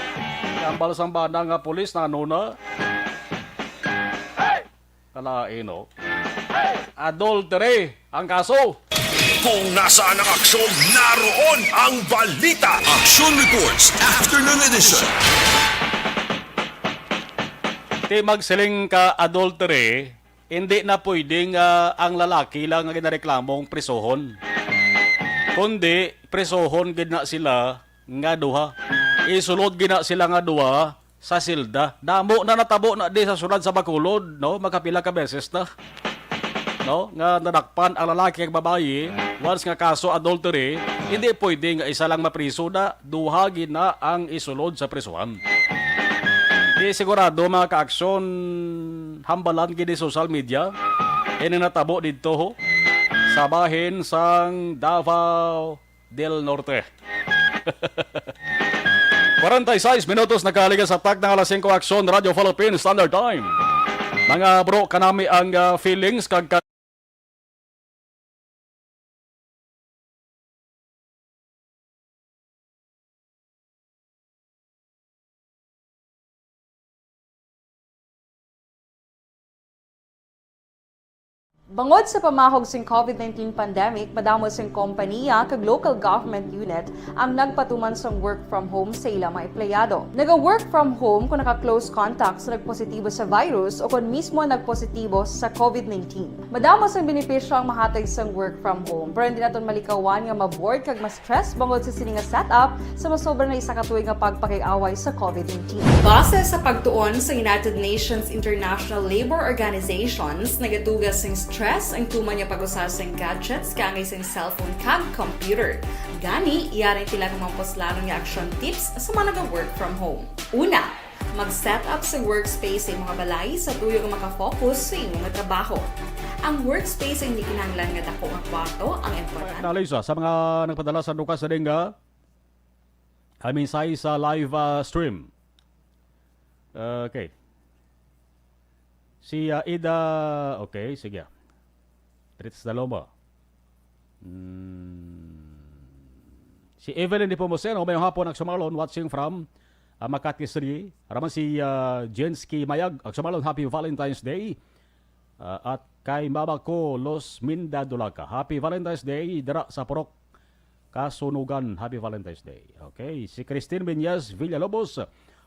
Ang balasang banda nga pulis na nuna. Kalain no. Adultery ang kaso. Kung nasaan ang aksyon, naroon ang balita. Action Reports Afternoon Edition. Ti magsiling ka adultery, hindi na pwedeng ang lalaki lang ang ginareklamong prisohon. Kundi prisohon gid na sila nga duha. Isulod gid na sila nga duha sa silda. Damo na natabo na di sa sunod sa Bacolod, no? Magkapila ka beses na. No? Nga nadakpan ang lalaki at babayi, once nga kaso adultery, hindi pwede nga isa lang mapriso na, duha gid na ang isulod sa prisuhan. Di sigurado mga ka-aksyon hambalan gid social media, ini natabo dito ho, sa bahin sang Davao del Norte. 46 minutos nakaligas sa tag ng alas 5 Aksyon Radio Philippines Standard Time. Mga bro, kanami ang feelings kag Bangod sa pamahog sing COVID-19 pandemic, madamo sing kompanya kag local government unit ang nagpatuman sang work from home sa ilang mga empleyado. Naga-work from home kung naka-close contact sa nagpositibo sa virus o kung mismo nagpositibo sa COVID-19. Madamo sang benepisyo ang mahatag sang work from home, pero hindi naton malikawan nga maboard kag ma-stress bangod sa sini nga setup sa masobra na isa ka tuig nga pagpakiaway sa COVID-19. Base sa pagtuon sa United Nations International Labour Organizations, nagatugas sing stress ang tuman niya pag-usasang gadgets kangay sa cellphone kag computer. Gani, iyaring tila ng mga poslanong nga action tips sa mga nag-work from home. Una, mag-set up sa workspace sa mga balay sa tuyo nga makafocus sa inyong trabaho. Ang workspace ay hindi kinahanglan nga dako ang kwarto ang importante. Analisa sa mga nagpadala sa dukas sa dinga, kami sa live stream. Okay. Si Ida, okay, sige. Trits Daloma. Si Evelyn Di Pomoseno, mayong hapon ang sumalon, watching from Makati City. Araman si Jensky Mayag, ang sumalon, Happy Valentine's Day. At kay Mama ko, Los Minda Dulaca. Happy Valentine's Day, dara sa Purok Kasunugan. Happy Valentine's Day. Okay, si Christine Vinyas Villalobos.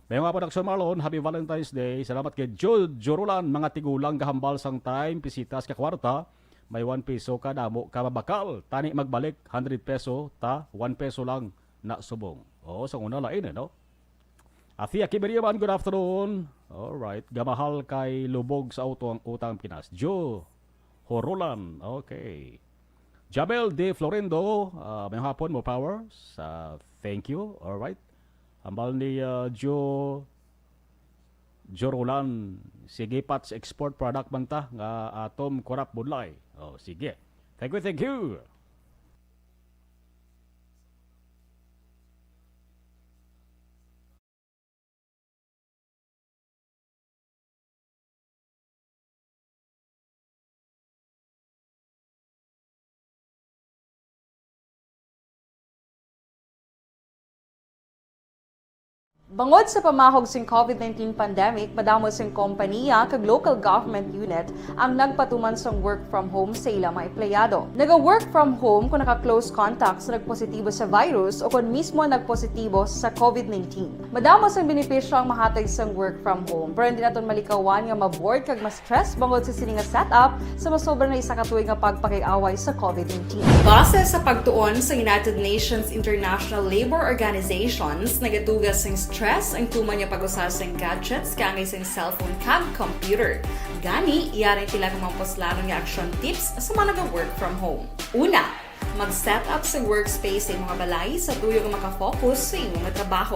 Mayong hapon ang sumalon, Happy Valentine's Day. Salamat kay Jorulan, mga tigulang gahambal sang time, pisitas ka kwarta. May 1 peso ka damo ka mabakal. Tani magbalik 100 peso ta 1 peso lang na subong. Oh, sa una lain no. Afia Kiberiaman, good afternoon. All right, gamahal kay lubog sa auto ang utang Pinas. Joe Horolan. Okay. Jabel De Florendo, may hapon mo powers. Thank you. All right. Ambal ni Joe Roland, sige Pats export product banta nga atom korap budlay. Oh, sige. Thank you, thank you. Bangod sa pamahog sing COVID-19 pandemic, madamo sing kompanya kag local government unit ang nagpatuman sang work from home sa ilang mga empleyado. Naga-work from home kung naka-close contact sa nagpositibo sa virus o kung mismo nagpositibo sa COVID-19. Madamo sang benepisyo ang mahatag sang work from home, pero hindi naton malikawan nga maboard kag ma-stress bangod sa sini nga setup sa masobra na isa ka tuig nga pagpakiaway sa COVID-19. Base sa pagtuon sa United Nations International Labour Organizations, nagatugas sing stress ang tuman niya pag-usasang gadgets kangay sa cellphone kag computer. Gani, iyaring tila ng mga poslanong nga action tips sa mga nag-work from home. Una, mag-set up sa workspace sa mga balay sa tuyo nga makafocus sa inyong trabaho.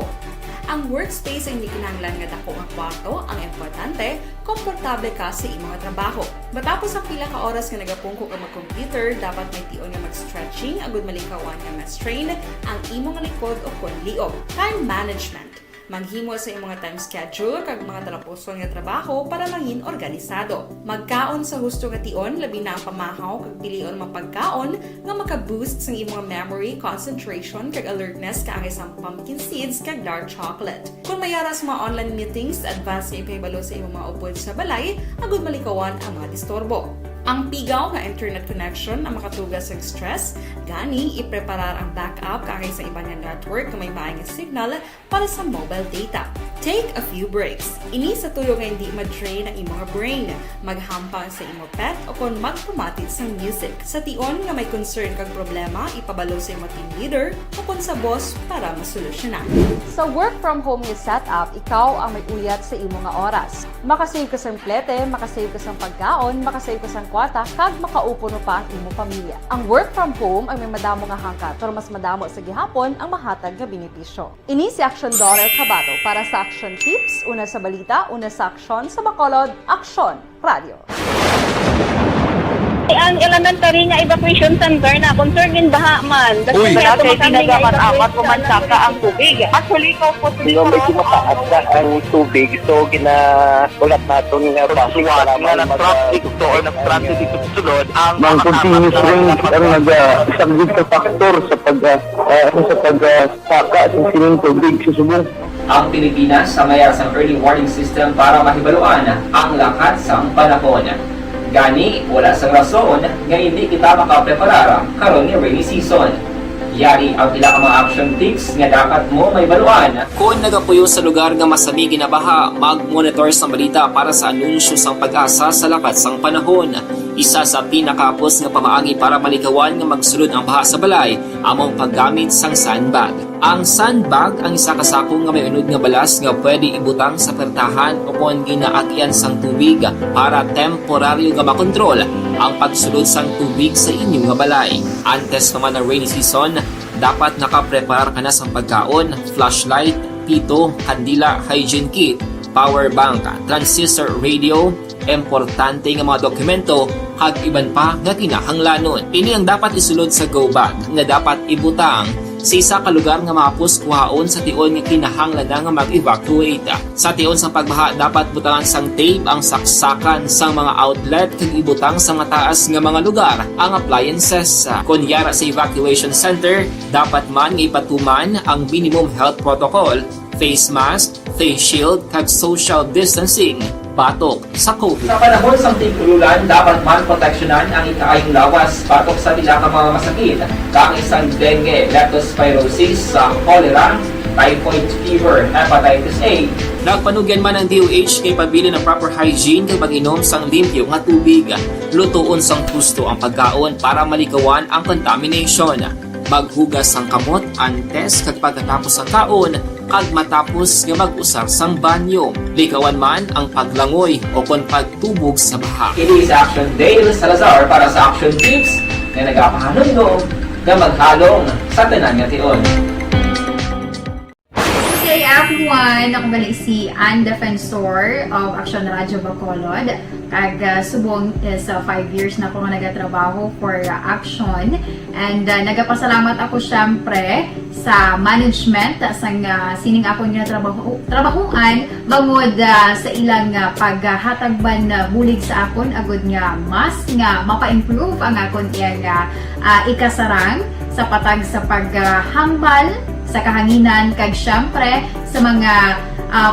Ang workspace ay hindi kinahanglan nga dako ang kwarto, ang importante, komportable ka sa imong trabaho. Matapos ang pila ka oras nga nagapungko ka mag-computer, dapat may tion nga mag-stretching, agud malikawan nga ma-strain ang imong likod o kon liog. Time management. Maghimo sa imong time schedule kag mga talapuson nga trabaho para mangin organisado. Magkaon sa husto nga tion, labi na ang pamahaw kag pilion mapagkaon nga maka-boost sa imong memory, concentration kag alertness kaangay sa pumpkin seeds kag dark chocolate. Kung mayaras mga online meetings, advance nga ipahibalo sa imong mga upod sa balay, agud malikawan ang mga disturbo. Ang pigaw nga internet connection ang makatugas sa stress, gani ipreparar ang backup kaangay sa ibang nga network na may maayong signal para sa mobile data. Take a few breaks. Ini sa tuyo nga hindi ma-drain ang imong brain. Maghampang sa imong pet o kung magpumatid sa music. Sa tion nga may concern kag problema, ipabalo sa imong team leader o kung sa boss para masolusyonan. Sa work from home nga setup, ikaw ang may uyat sa imong nga oras. Makasave ka sa plete, makasave ka sa pagkaon, makasave ka sa kwata, kag makaupo no pa ang imong pamilya. Ang work from home ay may madamo nga hangkat, pero mas madamo sa gihapon ang mahatag nga benepisyo. Ini si Action Daughter Cabato para sa Action Tips, una sa balita, una sa aksyon, sa Bacolod, Action Radio. Ang elementary nga evacuation center na concerned in baha man. Uy, kaya kaya tinagaman apat kumansaka ang tubig. Actually, ikaw po Medyo mataas na ang tubig, so ulat natin nga Siwala nga ng traffic doon, nag-traffic dito sulod, ang continuous rin ang isang sa factor sa pagsaka at sining tubig sa subong. Ang Pilipinas sa mayas ang early warning system para mahibaluan ang lakat sang panahon. Gani, wala sang rason nga hindi kita makapreparara karon ni rainy season. Yari ang pila ka mga action tips nga dapat mo may baluan. Kung nagapuyo sa lugar nga masabi ginabaha, mag-monitor sa balita para sa anunsyo sang pag-asa sa lakat sang panahon. Isa sa pinakapos nga pamaagi para malikawan nga magsulod ang baha sa balay, among paggamit sang sandbag. Ang sandbag ang isa ka sakong nga may unod nga balas nga pwede ibutang sa pertahan o kung ginaagyan sang tubig para temporaryo nga makontrol ang pagsulod sang tubig sa inyong nga balay. Antes naman ng rainy season, dapat nakaprepare ka na sa pagkaon, flashlight, pito, kandila, hygiene kit, power bank, transistor radio, importante nga mga dokumento, hag iban pa nga kinahanglanon. Ini ang dapat isulod sa go bag nga dapat ibutang sa isa ka lugar nga mapos kuhaon sa tion nga kinahanglan na nga mag-evacuate. Sa tion sa pagbaha, dapat butangan sang tape ang saksakan sa mga outlet kag ibutang sa mataas nga mga lugar ang appliances. Kunyara sa evacuation center, dapat man nga ipatuman ang minimum health protocol, face mask, face shield, kag social distancing. Batok sa COVID. Sa panahon sa tig-ululan, dapat man proteksyonan ang ikaayong lawas batok sa pila ka mga masakit, kang isang dengue, leptospirosis, cholera, typhoid fever, hepatitis A. Nagpanugyan man ang DOH kay pabili ng proper hygiene kay pag-inom sang limpyo nga tubig. Lutuon sang gusto ang pagkaon para malikawan ang contamination. Maghugas sang kamot antes kag pagkatapos ang kaon, kag matapos nga mag-usar sang banyo. Likawan man ang paglangoy o kon pagtubog sa baha. Kini sa Action Dale Salazar para sa Action Tips na nagapahanundong nga maghalong sa tanan nga tion. Hey everyone! Ako balik si Ann Defensor of Action Radio Bacolod. Kag subong is 5 years na ako nga nagatrabaho for Action. And nagapasalamat ako syempre sa management sang sining ako nga trabahuan bangod sa ilang paghatagban bulig sa akon agud nga mas nga mapa-improve ang akon iyang ikasarang sa patag sa paghambal sa kahanginan kag syempre sa mga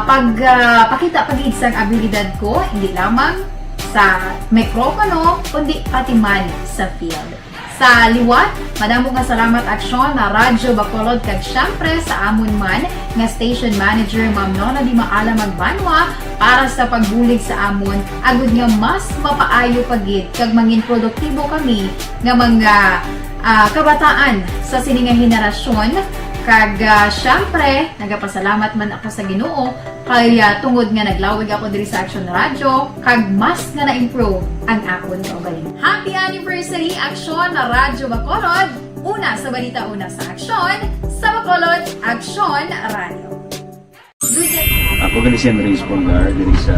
pagpakita pagid sang abilidad ko hindi lamang sa mikropono kundi pati man sa field. Sa liwat, madamo nga salamat Aksyon na Radyo Bacolod kag syempre sa amon man nga station manager Ma'am Nona Di Maala Magbanwa para sa pagbulig sa amon agud nga mas mapaayo pagid kag mangin produktibo kami nga mga kabataan sa sining nga henerasyon. Kag syempre, nagapasalamat man ako sa Ginoo kay tungod nga naglawig ako diri sa Action Radio kag mas nga na-improve ang akon kaugalingon. Happy anniversary Action na Radyo Bacolod! Una sa balita, una sa Action, sa Bacolod, Action Radio. Ako gali si Reyes Polgar diri sa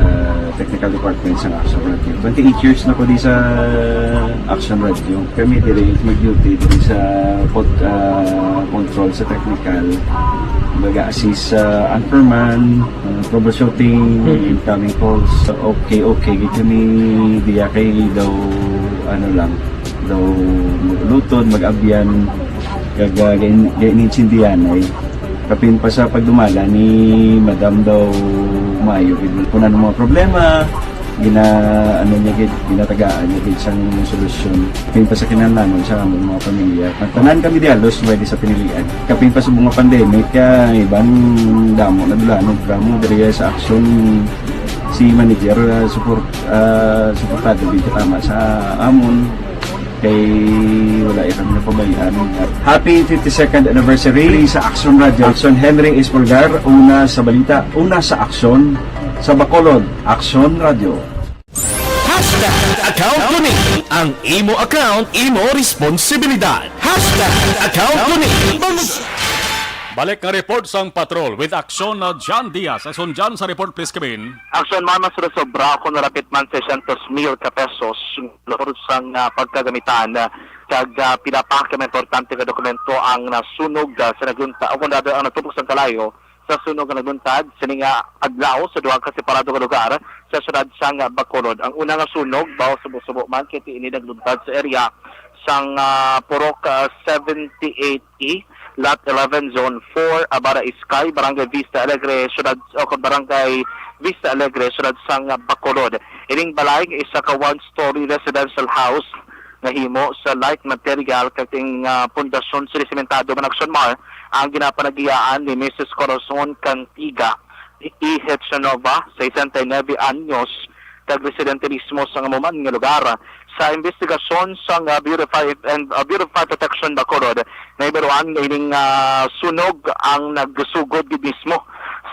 Technical Department sa Action Radio. 28 years na ko di sa Action Radio. Kami diri mag-duty diri sa control sa technical mag-assist sa anchorman, troubleshooting, incoming calls. Okay, gito ni diya kay daw, daw maglutod, mag-abyan, ganinsindihan ay kapin pa sa pagdumala ni Madam daw Mayo. Kung ano mga problema, ginatagaan niya gid sang solusyon. Kapin pa sa kinahanglan sa among mga pamilya. Tanan kami dialos pwede sa pinilian. Kapin pa sa mga pandemic, ibang damo na dulanog gramo diri sa action si manager suportado din tama sa amon kay wala kami na pabayaan. Happy 52nd anniversary sa Action Radio. Action Henry Espolgar, una sa balita, una sa aksyon sa Bacolod. Action Radio. Account kunin ang imo account, imo responsibilidad. Account kunin. Balik nga report sang patrol with aksyon na John Diaz. Aksyon John sa report, please come in. Aksyon man sobra kung narapit man 600,000 ka pesos lor sang pagkagamitan kag pinapaka importante ka dokumento ang nasunog sa naglunta o kung ang natupok sa kalayo sa sunog nga nagluntad sining adlaw sa duha ka separado ka lugar sa syudad sang Bacolod. Ang una nga sunog bawo subo-subo man kay ini nagluntad sa area sang Purok 78E Lot 11 Zone 4 Abara Iskay Barangay Vista Alegre syudad o Barangay Vista Alegre syudad sang Bacolod. Ining balay isa ka one-story residential house nga himo sa light material kating pundasyon sa sementado man Action Mar ang ginapanagiyaan ni Mrs. Corazon Cantiga Ihetchanova sa 69 anyos kag residente mismo sa ngamuman nga lugar. Sa investigasyon sa Beautify Protection Bacolod naibaruan nga ining sunog ang nagsugod gid mismo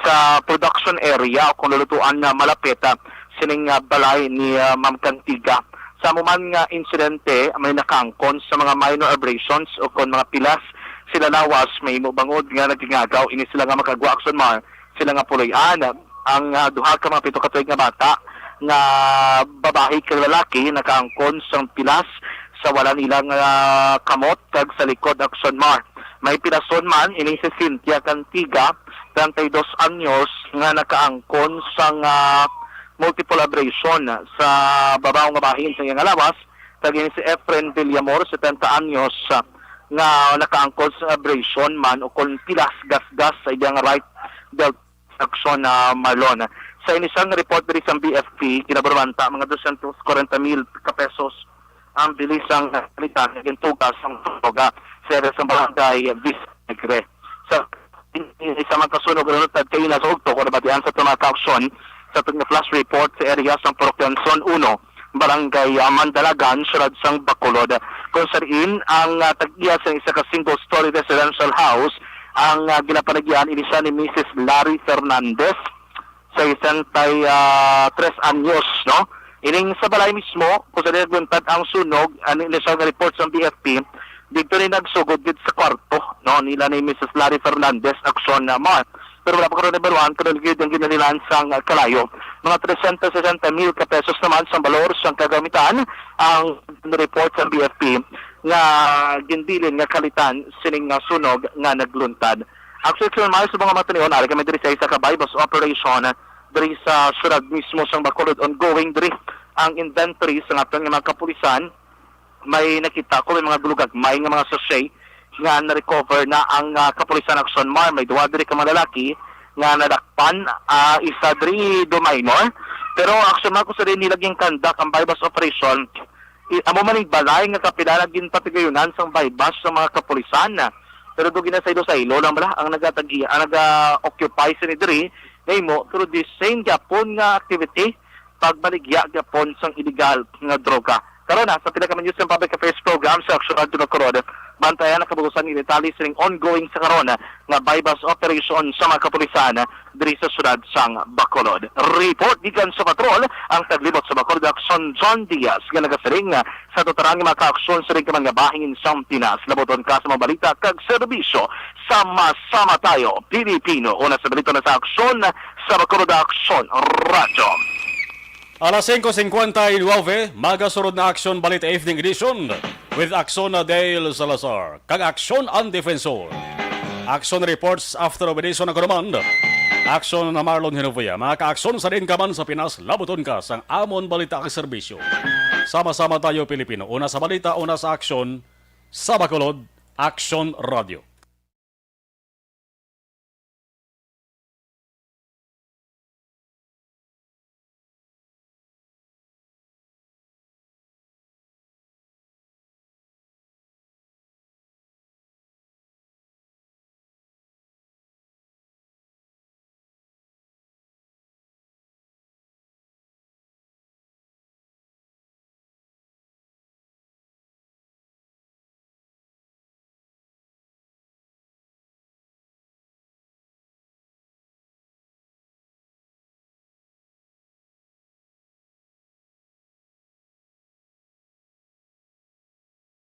sa production area o kung lulutuan na malapit sining balay ni Ma'am Cantiga. Sa amuman nga insidente may nakaangkon sa mga minor abrasions o kung mga pilas sila lawas may mubangod nga nagingagaw ini sila nga makagwa Action Mar sila nga puloy-an ang duha ka mga pito ka tuig nga bata nga babae kag lalaki nakaangkon sa pilas sa wala nilang kamot kag sa likod Action Mar. May pinason man ini si Cynthia Cantiga 32 anyos nga nakaangkon sa multiple abrasion sa babaw nga bahin sa iyang lawas kag ini si Efren Villamor 70 anyos nga nakaangkon sa abrasion man o kung pilas gas-gas sa iyang right belt Action Marlon. Sa inisang report diri sa BFP kinabarmanta mga 240,000 ka pesos ang bilisang kalitan ng tugas ng droga sa barangay Vista Alegre. Sa isa man kasunog ng tad kay na sa ugto ko nabatian sa mga aksyon sa tugna flash report sa area sa Parokyansyon 1 barangay Mandalagan syudad sang Bacolod kung sariin ang tag-iya sa isa ka single story residential house ang ginapanagyan inisa ni Mrs. Larry Fernandez sa 63 anyos, no? Ining sa balay mismo, kung sa nagbuntad ang sunog, ang initial report sa BFP, dito rin nagsugod dito sa kwarto, no? Nila ni Mrs. Larry Fernandez, Action Mar. Pero wala pa karoon number 1, karoon ang ginalilan sa kalayo. Mga 360,000 ka pesos naman sa balor sa kagamitan, ang report sa BFP nga ginbilin nga kalitan sining sunog nga nagluntad. Actually, may sa mga matanion, ari kami diri sa isa ka bypass operation diri sa syudad mismo sa Bacolod ongoing diri ang inventory sa aton nga mga kapulisan. May nakita ko may mga gulugag, may nga mga sachet nga na-recover na ang kapulisan Action Mar. May duwa diri ka mga lalaki nga nadakpan, isa diri do minor. Pero Action Mar ko sa rin nilaging kandak ang bypass operation. Amo man ning balay nga kapilalagin patigayunan sang bypass sa mga kapulisan. Pero do ginasaylo sa ilo lang bala ang nagatagiya, ang naga-occupy sa ni diri mo through the same Japon nga activity pagbaligya Japon sang illegal nga droga. Karon sa pinakaman news ng public affairs program sa Action Radio Bacolod, bantayan ang kabugusan ni detalye sining ongoing sa karon nga bypass operation sa mga kapulisan diri sa syudad sang Bacolod. Report gikan sa patrol ang taglibot sa Bacolod Action John Diaz nga nagasaring sa tutarang mga ka-aksyon sa ring mga bahingin sa Pinas. Laboton ka sa mga balita kag serbisyo. Sama-sama tayo, Pilipino. Una sa balita na sa aksyon sa Bacolod Action Radio. Alas 5:59, magasurod na Action Balita Evening Edition with Action Dale Salazar, kag Action ang Defensor. Action reports after operation ng command. Action na Marlon Hinovoya. Mga ka-aksyon sa rin ka man sa Pinas, labuton ka sang amon balita ka serbisyo. Sama-sama tayo Pilipino. Una sa balita, una sa aksyon, sa Bacolod, Action Radio.